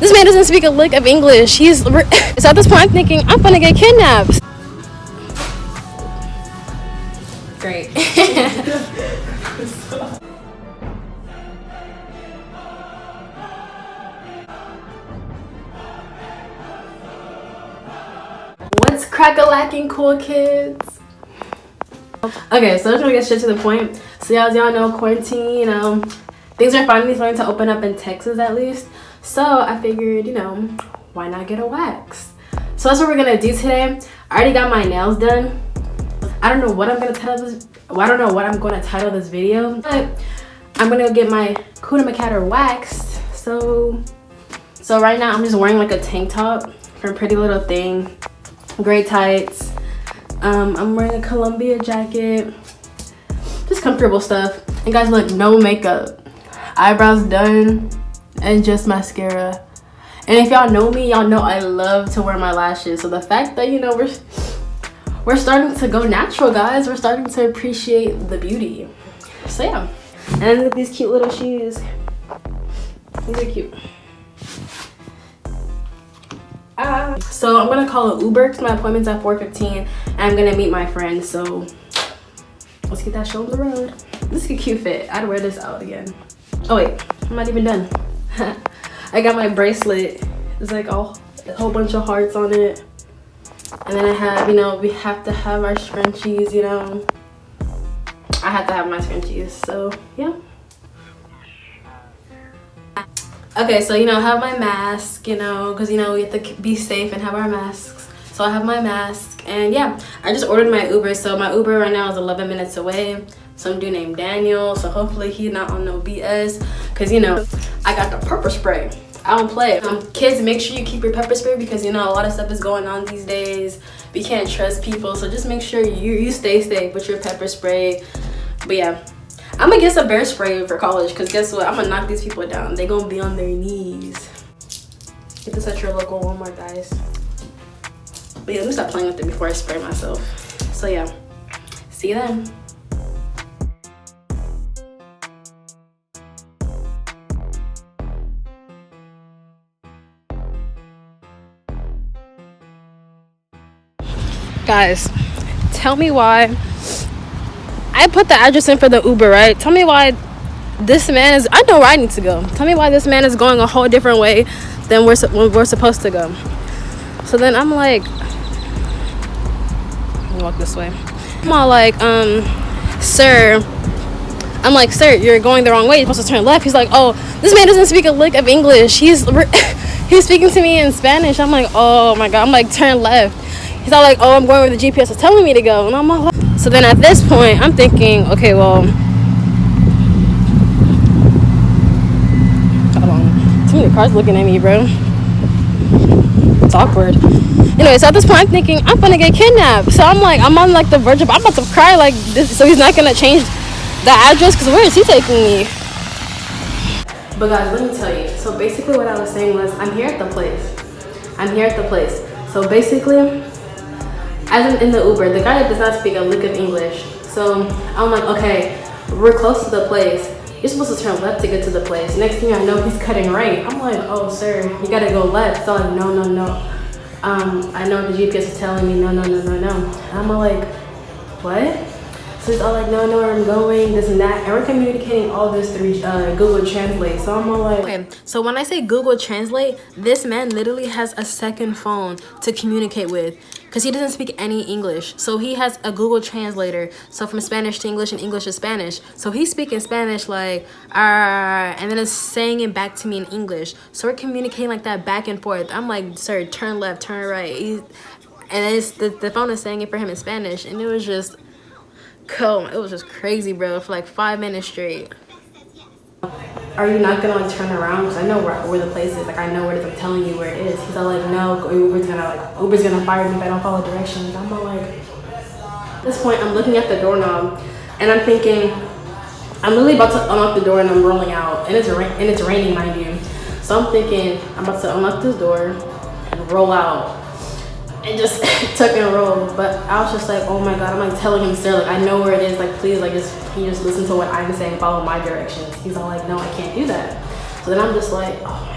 This man doesn't speak a lick of English. So at this point, I'm thinking, I'm gonna get kidnapped. Great. What's crack-a-lacking, cool kids? Okay, so I'm gonna get straight to the point. So as y'all know, quarantine, you know, things are finally starting to open up in Texas at least. So I figured, you know, why not get a wax? So that's what we're gonna do today. I already got my nails done. I don't know what I'm gonna title this. Well, I don't know what I'm gonna title this video, but I'm gonna get my Kuna Matata waxed. So right now I'm just wearing like a tank top from Pretty Little Thing, gray tights. I'm wearing a Columbia jacket, just comfortable stuff. And guys, look, no makeup, eyebrows done, and just mascara. And if y'all know me, y'all know I love to wear my lashes. So the fact that, you know, we're starting to go natural, guys. We're starting to appreciate the beauty. So yeah. And then look at these cute little shoes. These are cute. So I'm gonna call it Uber because my appointment's at 4:15 and I'm gonna meet my friend. So let's get that show on the road. This is a cute fit. I'd wear this out again. Oh wait, I'm not even done. I got my bracelet. It's like a whole bunch of hearts on it. And then I have, you know, we have to have our scrunchies, you know. I have to have my scrunchies, so yeah. Okay, so, you know, I have my mask, you know, because, you know, we have to be safe and have our masks. So I have my mask, and yeah, I just ordered my Uber. So my Uber right now is 11 minutes away. Some dude named Daniel, so hopefully he's not on no BS, because, you know, I got the pepper spray. I don't play. Kids, make sure you keep your pepper spray because, you know, a lot of stuff is going on these days. We can't trust people, so just make sure you stay safe with your pepper spray. But yeah, I'm gonna get some bear spray for college because guess what? I'm gonna knock these people down. They gonna be on their knees. Get this at your local Walmart, guys. But yeah, let me stop playing with it before I spray myself. So yeah, see you then. Guys, tell me why I put the address in for the Uber, right? Tell me why this man is, I know where I need to go. Tell me why this man is going a whole different way than we're supposed to go. So then I'm like, I'll walk this way. I'm all like, sir. I'm like, sir, you're going the wrong way. You're supposed to turn left. He's like, oh, this man doesn't speak a lick of English. He's speaking to me in Spanish. I'm like, oh my God. I'm like, turn left. He's all like, oh, I'm going where the GPS is telling me to go. And I'm all like, so then at this point, I'm thinking, okay, well, hold on. Too many cars looking at me, bro. It's awkward. Anyway, so at this point, I'm thinking, I'm gonna get kidnapped. So I'm like, I'm on like the verge of, I'm about to cry like this. So he's not gonna change the address because where is he taking me? But guys, let me tell you. So basically what I was saying was, I'm here at the place. I'm here at the place. So basically, as in the Uber, the guy does not speak a lick of English. So I'm like, okay, we're close to the place. You're supposed to turn left to get to the place. Next thing I know, he's cutting right. I'm like, oh, sir, you gotta go left. So I'm like, no. I know the GPS is telling me no. I'm all like, what? So he's all like, no, I know where I'm going, this and that. And we're communicating all this through Google Translate. So I'm all like, okay. So when I say Google Translate, this man literally has a second phone to communicate with because he doesn't speak any English. So he has a Google Translator. So from Spanish to English and English to Spanish. So he's speaking Spanish like, and then it's saying it back to me in English. So we're communicating like that back and forth. I'm like, sir, turn left, turn right. And it's, the phone is saying it for him in Spanish. And it was just, cool. It was just crazy, bro, for like 5 minutes straight. Are you not gonna like turn around? Because I know where the place is. Like I know where it is. I'm telling you where it is. He's all like, no, Uber's gonna fire me if I don't follow directions. I'm all like, at this point, I'm looking at the doorknob and I'm thinking, I'm literally about to unlock the door and I'm rolling out, and it's raining, mind you. So I'm thinking, I'm about to unlock this door and roll out. And just took and rolled. But I was just like, oh my God, I'm like telling him, sir, like I know where it is, like please, like can you just listen to what I'm saying, follow my directions. He's all like, no, I can't do that. So then I'm just like, oh my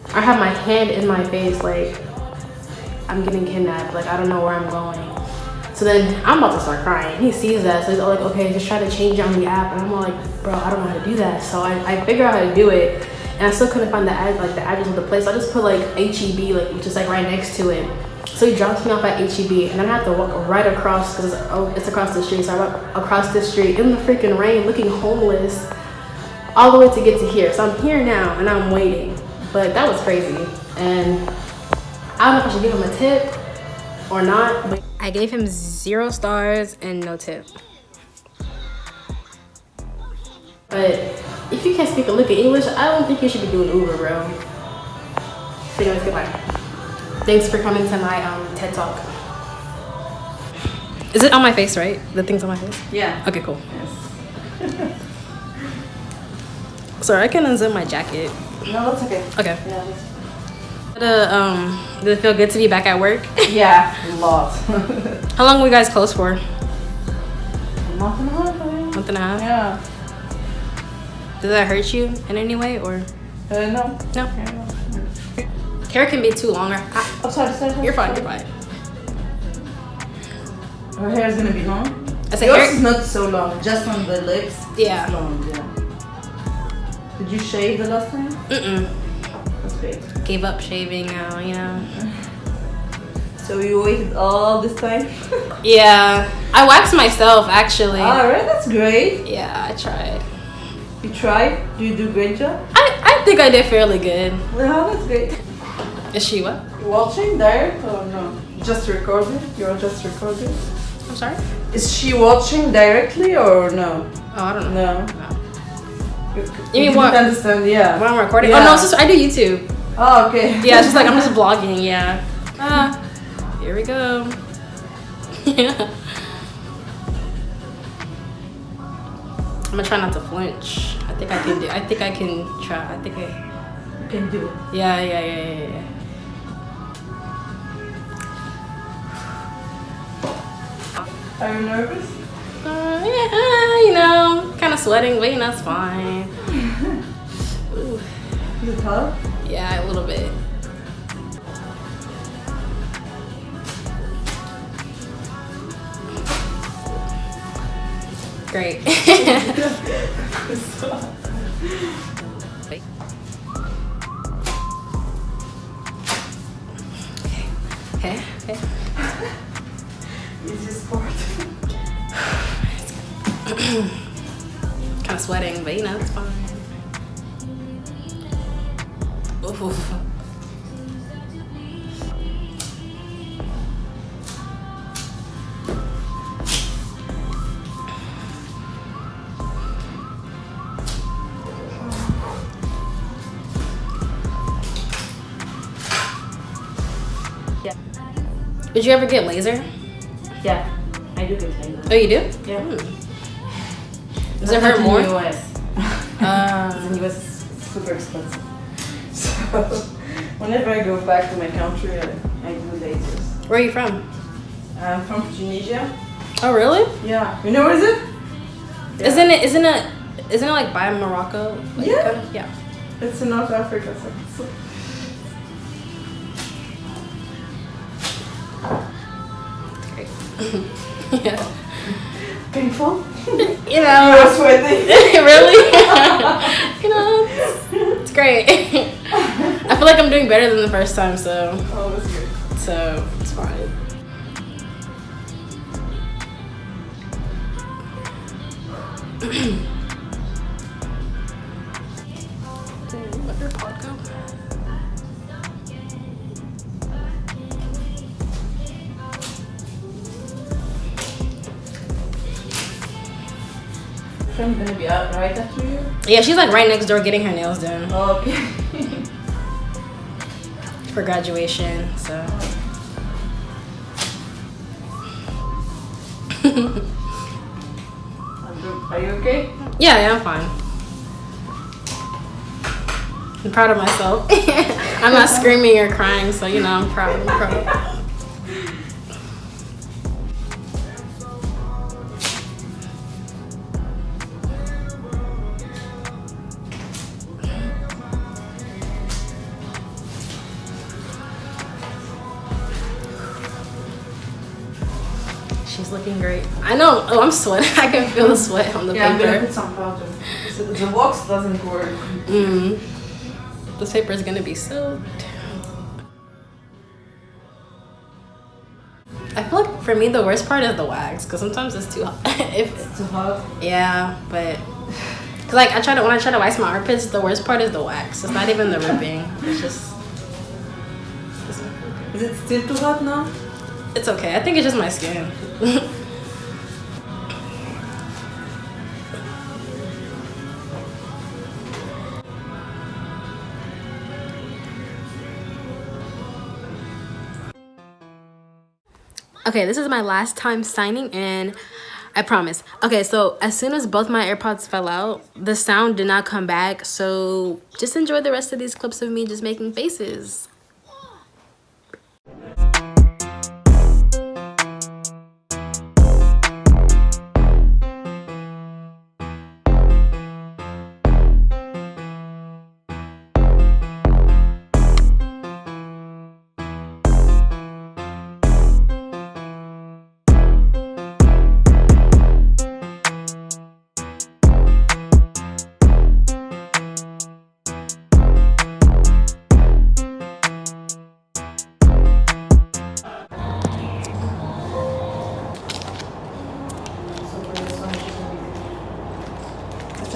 God. I have my hand in my face like I'm getting kidnapped, like I don't know where I'm going. So then I'm about to start crying. He sees that, so he's all like, okay, just try to change it on the app. And I'm all like, bro, I don't know how to do that. So I figure out how to do it, and I still couldn't find the address of the place. So I just put like HEB, like which is like right next to it. So he drops me off at HEB, and then I have to walk right across because it's across the street. So I walk across the street in the freaking rain, looking homeless, all the way to get to here. So I'm here now, and I'm waiting. But that was crazy, and I don't know if I should give him a tip or not. But I gave him 0 stars and no tip. But if you can't speak a lick of English, I don't think you should be doing Uber, bro. Anyways, goodbye. Thanks for coming to my TED Talk. Is it on my face, right? The thing's on my face? Yeah. Okay, cool. Yes. Sorry, I can unzip my jacket. No, that's okay. Okay. Yeah. Did it feel good to be back at work? Yeah, a lot. How long were you guys closed for? A month and a half, I think. Month and a half? Yeah. Did that hurt you in any way, or? No. No? Hair can be too long. Oh, sorry. You're fine, you're fine. Her hair is gonna be long? I said yours hair is not so long, just on the lips. Yeah. It's long, yeah. Did you shave the last time? Mm-mm. That's great. Gave up shaving now, you know. So you waited all this time? Yeah. I waxed myself, actually. Alright, that's great. Yeah, I tried. You tried? Do you do a great job? I think I did fairly good. Well, that's great. Is she what? You watching direct or no? Just recording? You're just recording? I'm sorry? Is she watching directly or no? Oh, I don't know. No. No. You mean what? Understand? Yeah. When I'm recording? Yeah. Oh no, it's just, I do YouTube. Oh, okay. Yeah, it's just like I'm just vlogging. Yeah. Here we go. Yeah. I'm gonna try not to flinch. I think I can do. I think I can try. I think I can do it. Yeah. Are you nervous? Yeah, you know, kind of sweating, but you know, it's fine. Ooh. Is it hot? Yeah, a little bit. Great. Okay. Easiest part. Kind of sweating, but you know, it's fine. Oof. Yeah. Did you ever get laser? Yeah, I do get laser. Oh, you do? Yeah. Does it hurt more? In the US. In the US, it's super expensive. So whenever I go back to my country, I do lasers. Where are you from? I'm from Tunisia. Oh, really? Yeah. You know where is it? Yeah. Isn't it like by Morocco? Like, Yeah. kind of? Yeah. It's in North Africa. So. Great. Yeah. Painful? You know. You're sweating. Really? You know, it's great. I feel like I'm doing better than the first time, so. Oh, that's good. So it's fine. Let your pod go. I'm gonna be out right after you. Yeah, she's like right next door getting her nails done. Oh, okay. For graduation, so. Are you okay? Yeah, I'm fine. I'm proud of myself. I'm not screaming or crying, so you know, I'm proud. She's looking great. I know. Oh, I'm sweating. I can feel the sweat on the Yeah, I'm gonna paper. put some powder. The wax doesn't work. This paper is gonna be soaked. I feel like for me the worst part is the wax, because sometimes it's too hot. If It's too hot. yeah, but cause like when I try to wax my armpits, the worst part is the wax. It's not even the ripping. It's just. Is it still too hot now? It's okay. I think it's just my skin. Okay, this is my last time signing in. I promise. Okay, so as soon as both my AirPods fell out, the sound did not come back. So just enjoy the rest of these clips of me just making faces.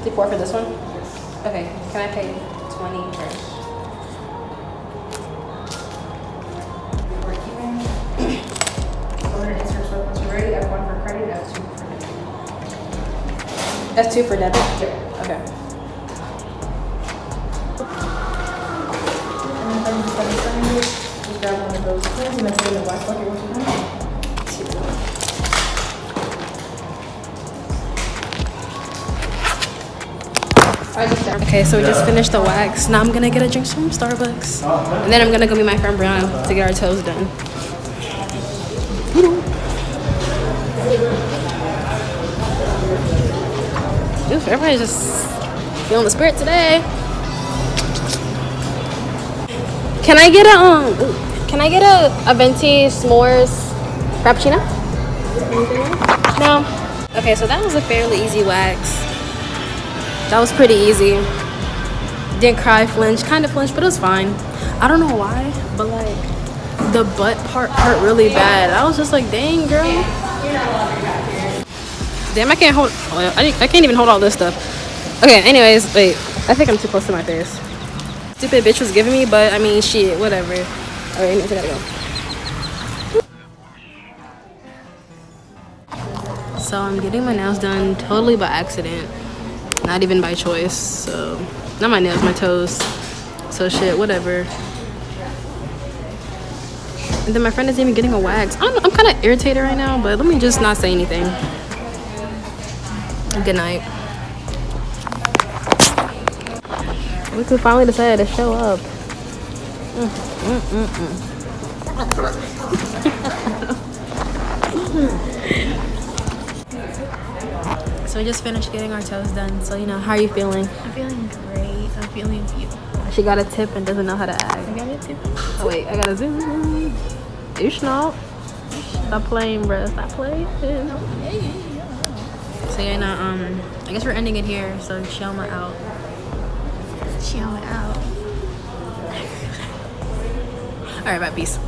$54 for this one? Okay, can I pay 20 first? Before keeping, go ahead and insert so once you're ready, F1 for credit, F2 for debit. That's 2 for debit? Yep. Okay. And then from the sign it, just grab one of those pins and then put it in the black bucket once you're done. Okay, so we just finished the wax. Now I'm gonna get a drink from Starbucks. And then I'm gonna go meet my friend Brianna to get our toes done. Dude, everybody's just feeling the spirit today. Can I get a venti s'mores frappuccino? No. Okay, so that was a fairly easy wax. That was pretty easy. Didn't cry, flinch, kind of flinch, but it was fine. I don't know why, but like the butt part hurt really bad. I was just like, dang, girl. Damn, I can't hold. I can't even hold all this stuff. Okay, anyways, wait. I think I'm too close to my face. Stupid bitch was giving me, but I mean, shit, whatever. All right, anyways, I gotta go. So I'm getting my nails done totally by accident. Not even by choice. So not my nails, my toes. So shit, whatever. And then my friend isn't even getting a wax. I'm kind of irritated right now, but let me just not say anything. Good night. Look who finally decided to show up. So we just finished getting our toes done. So, you know, how are you feeling? I'm feeling great. I'm feeling beautiful. She got a tip and doesn't know how to act. I got it too. Oh, wait, I gotta zoom. You snort. Stop playing, bruh. Stop playing. So, yeah, no, I guess we're ending it here. So, Chiiyoma out. Chill out. All right, bye. Peace.